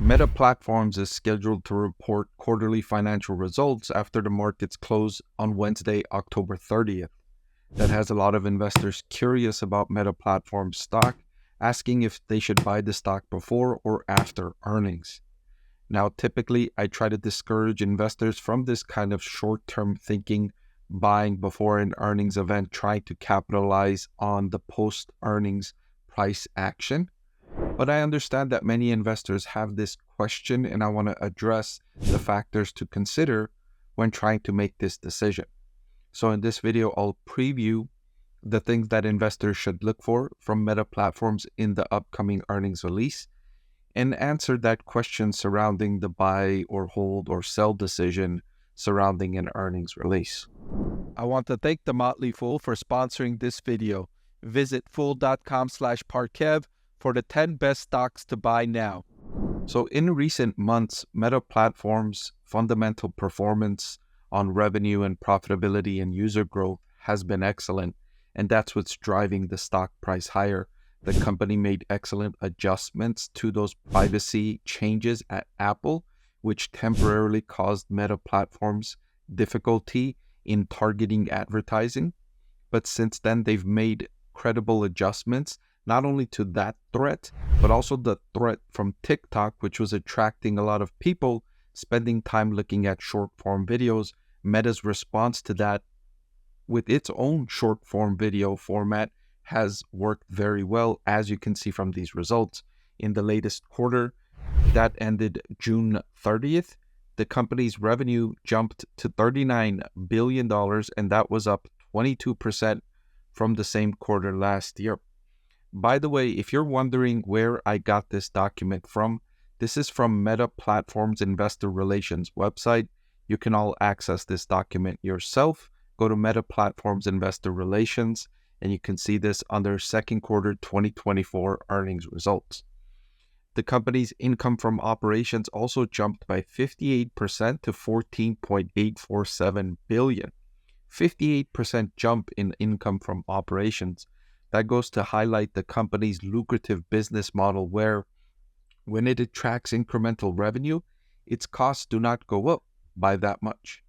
Meta Platforms is scheduled to report quarterly financial results after the markets close on Wednesday, October 30th. That has a lot of investors curious about Meta Platforms stock, asking if they should buy the stock before or after earnings. Now, typically, I try to discourage investors from this kind of short-term thinking, buying before an earnings event, trying to capitalize on the post-earnings price action. But I understand that many investors have this question, and I want to address the factors to consider when trying to make this decision. So in this video, I'll preview the things that investors should look for from Meta Platforms in the upcoming earnings release and answer that question surrounding the buy or hold or sell decision surrounding an earnings release. I want to thank the Motley Fool for sponsoring this video. Visit fool.com/parkev for the 10 best stocks to buy now. So in recent months, Meta Platforms' fundamental performance on revenue and profitability and user growth has been excellent, and that's what's driving the stock price higher. The company made excellent adjustments to those privacy changes at Apple, which temporarily caused Meta Platforms difficulty in targeting advertising. But since then, they've made credible adjustments, not only to that threat, but also the threat from TikTok, which was attracting a lot of people spending time looking at short-form videos. Meta's response to that with its own short-form video format has worked very well, as you can see from these results. In the latest quarter that ended June 30th, the company's revenue jumped to $39 billion, and that was up 22% from the same quarter last year. By the way, if you're wondering where I got this document from, this is from Meta Platforms Investor Relations website. You can all access this document yourself. Go to Meta Platforms Investor Relations, and you can see this under second quarter 2024 earnings results. The company's income from operations also jumped by 58% to $14.847 billion. 58% jump in income from operations. That goes to highlight the company's lucrative business model where when it attracts incremental revenue, its costs do not go up by that much,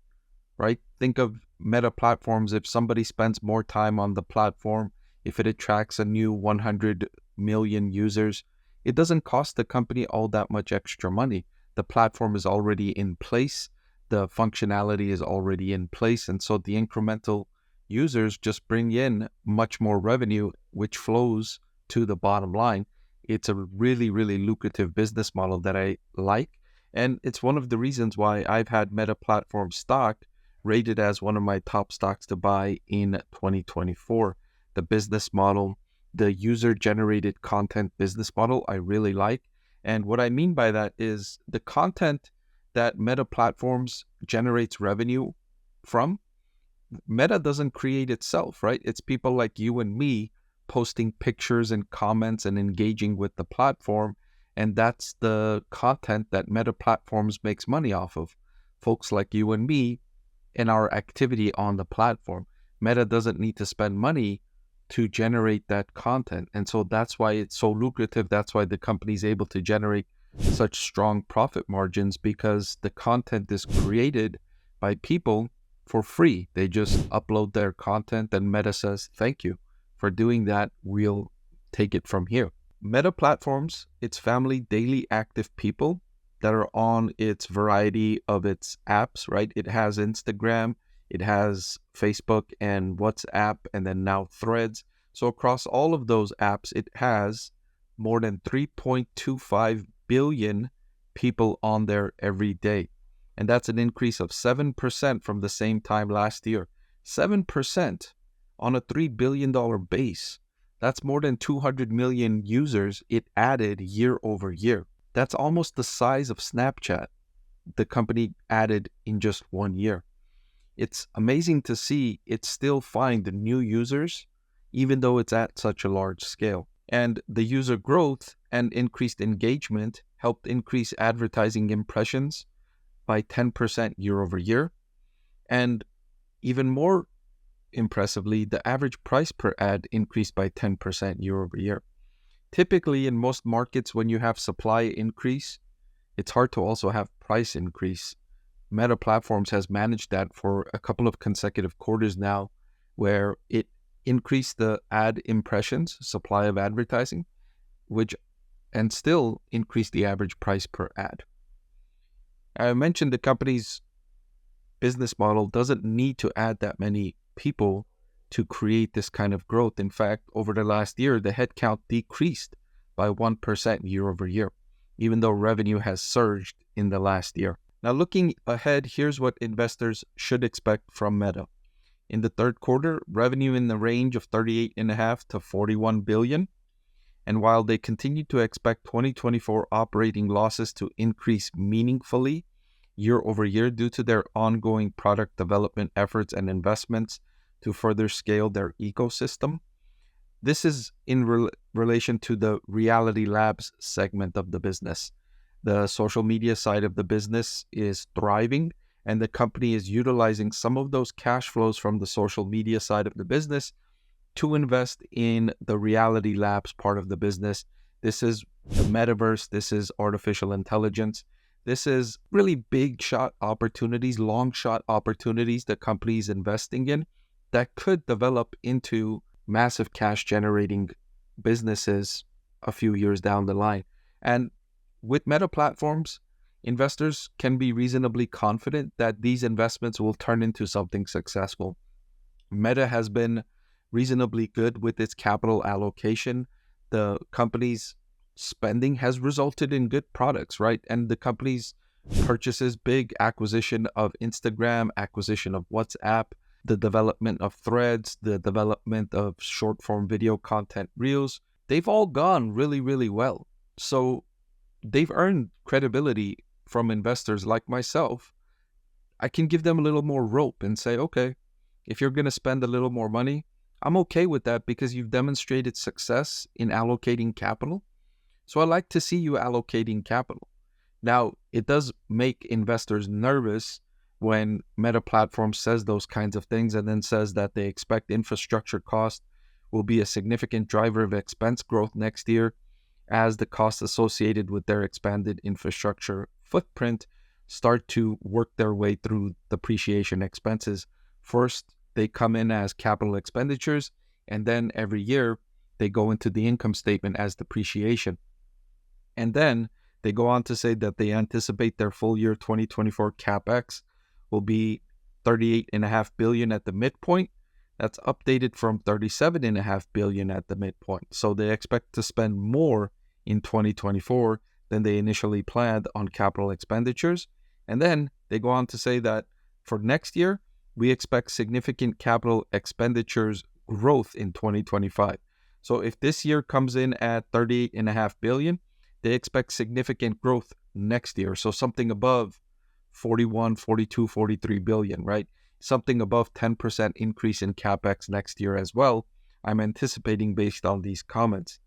right? Think of Meta Platforms. If somebody spends more time on the platform, if it attracts a new 100 million users, it doesn't cost the company all that much extra money. The platform is already in place. The functionality is already in place. And so the incremental users just bring in much more revenue, which flows to the bottom line. It's a really, really lucrative business model that I like. And it's one of the reasons why I've had Meta Platform stock rated as one of my top stocks to buy in 2024. The business model, the user-generated content business model, I really like. And what I mean by that is the content that Meta Platforms generates revenue from, Meta doesn't create itself, right? It's people like you and me posting pictures and comments and engaging with the platform. And that's the content that Meta Platforms makes money off of. Folks like you and me and our activity on the platform. Meta doesn't need to spend money to generate that content. And so that's why it's so lucrative. That's why the company is able to generate such strong profit margins, because the content is created by people for free. They just upload their content and Meta says, thank you for doing that. We'll take it from here. Meta Platforms, its family daily active people that are on its variety of its apps, right? It has Instagram, it has Facebook and WhatsApp, and then now Threads. So across all of those apps, it has more than 3.25 billion people on there every day. And that's an increase of 7% from the same time last year. 7% on a $3 billion base. That's more than 200 million users it added year over year. That's almost the size of Snapchat the company added in just 1 year. It's amazing to see it still find new users, even though it's at such a large scale. And the user growth and increased engagement helped increase advertising impressions by 10% year over year. And even more impressively, the average price per ad increased by 10% year over year. Typically, in most markets, when you have supply increase, it's hard to also have price increase. Meta Platforms has managed that for a couple of consecutive quarters now, where it increased the ad impressions, supply of advertising, which and still increased the average price per ad. I mentioned the company's business model doesn't need to add that many people to create this kind of growth. In fact, over the last year, the headcount decreased by 1% year over year, even though revenue has surged in the last year. Now, looking ahead, here's what investors should expect from Meta. In the third quarter, revenue in the range of $38.5 to $41 billion. And while they continue to expect 2024 operating losses to increase meaningfully year over year due to their ongoing product development efforts and investments to further scale their ecosystem, this is in relation to the Reality Labs segment of the business. The social media side of the business is thriving, and the company is utilizing some of those cash flows from the social media side of the business to invest in the Reality Labs part of the business. This is the metaverse. This is artificial intelligence. This is really big shot opportunities, long shot opportunities the company is investing in that could develop into massive cash generating businesses a few years down the line. And with Meta Platforms, investors can be reasonably confident that these investments will turn into something successful. Meta has been reasonably good with its capital allocation. The company's spending has resulted in good products, right? And the company's purchases, big acquisition of Instagram, acquisition of WhatsApp, the development of Threads, the development of short form video content reels, they've all gone really, really well. So they've earned credibility from investors like myself. I can give them a little more rope and say, okay, if you're going to spend a little more money, I'm okay with that because you've demonstrated success in allocating capital. So I like to see you allocating capital. Now, it does make investors nervous when Meta Platforms says those kinds of things and then says that they expect infrastructure cost will be a significant driver of expense growth next year as the costs associated with their expanded infrastructure footprint start to work their way through depreciation expenses. First, they come in as capital expenditures, and then every year they go into the income statement as depreciation. And then they go on to say that they anticipate their full year 2024 CapEx will be $38.5 billion at the midpoint. That's updated from $37.5 billion at the midpoint. So they expect to spend more in 2024 than they initially planned on capital expenditures. And then they go on to say that for next year, we expect significant capital expenditures growth in 2025. So if this year comes in at $38.5 billion, they expect significant growth next year. So something above 41, 42, 43 billion, right? Something above 10% increase in CapEx next year as well. I'm anticipating based on these comments.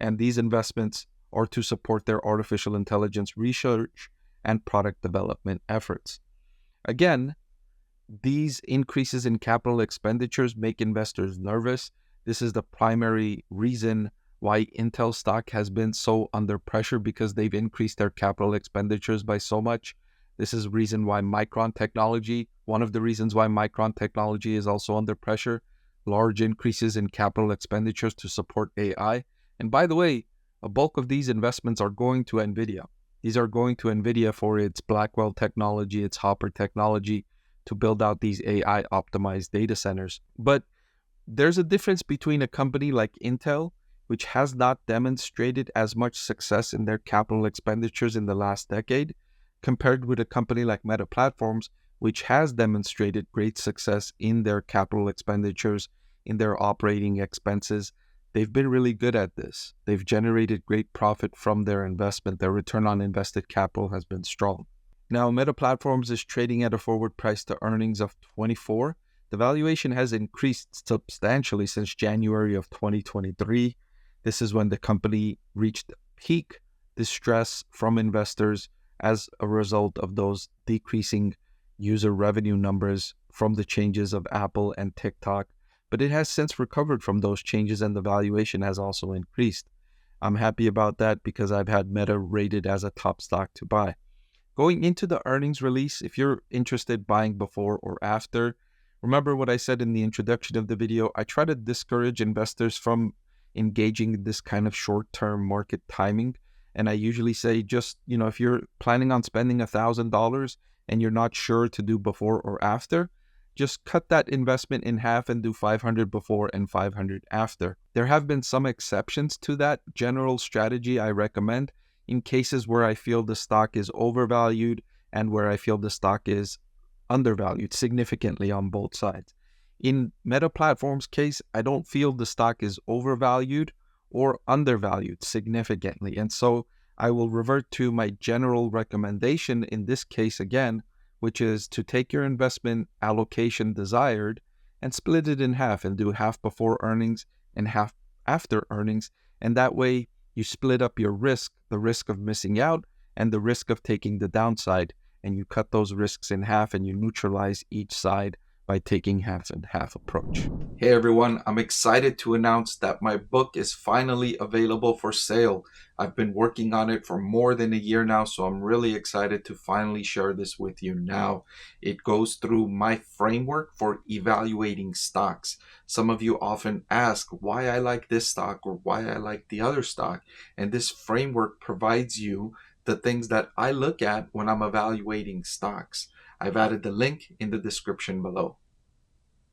And these investments are to support their artificial intelligence research and product development efforts. Again, these increases in capital expenditures make investors nervous. This is the primary reason why Intel stock has been so under pressure, because they've increased their capital expenditures by so much. This is the reason why Micron Technology, one of the reasons why Micron Technology is also under pressure, large increases in capital expenditures to support AI. And by the way, a bulk of these investments are going to NVIDIA. These are going to NVIDIA for its Blackwell technology, its Hopper technology, to build out these AI optimized data centers. But there's a difference between a company like Intel, which has not demonstrated as much success in their capital expenditures in the last decade, compared with a company like Meta Platforms, which has demonstrated great success in their capital expenditures, in their operating expenses. They've been really good at this. They've generated great profit from their investment. Their return on invested capital has been strong. Now, Meta Platforms is trading at a forward price to earnings of 24. The valuation has increased substantially since January of 2023. This is when the company reached peak distress from investors as a result of those decreasing user revenue numbers from the changes of Apple and TikTok. But it has since recovered from those changes, and the valuation has also increased. I'm happy about that because I've had Meta rated as a top stock to buy. Going into the earnings release, if you're interested buying before or after, remember what I said in the introduction of the video. I try to discourage investors from engaging in this kind of short-term market timing. And I usually say just, if you're planning on spending $1,000 and you're not sure to do before or after, just cut that investment in half and do 500 before and 500 after. There have been some exceptions to that general strategy I recommend in cases where I feel the stock is overvalued and where I feel the stock is undervalued significantly on both sides. In Meta Platforms' case, I don't feel the stock is overvalued or undervalued significantly. And so I will revert to my general recommendation in this case again, which is to take your investment allocation desired and split it in half and do half before earnings and half after earnings. And that way you split up your risk, the risk of missing out and the risk of taking the downside. And you cut those risks in half and you neutralize each side by taking half and half approach. Hey everyone, I'm excited to announce that my book is finally available for sale. I've been working on it for more than a year now, so I'm really excited to finally share this with you now. It goes through my framework for evaluating stocks. Some of you often ask why I like this stock or why I like the other stock, and this framework provides you the things that I look at when I'm evaluating stocks. I've added the link in the description below.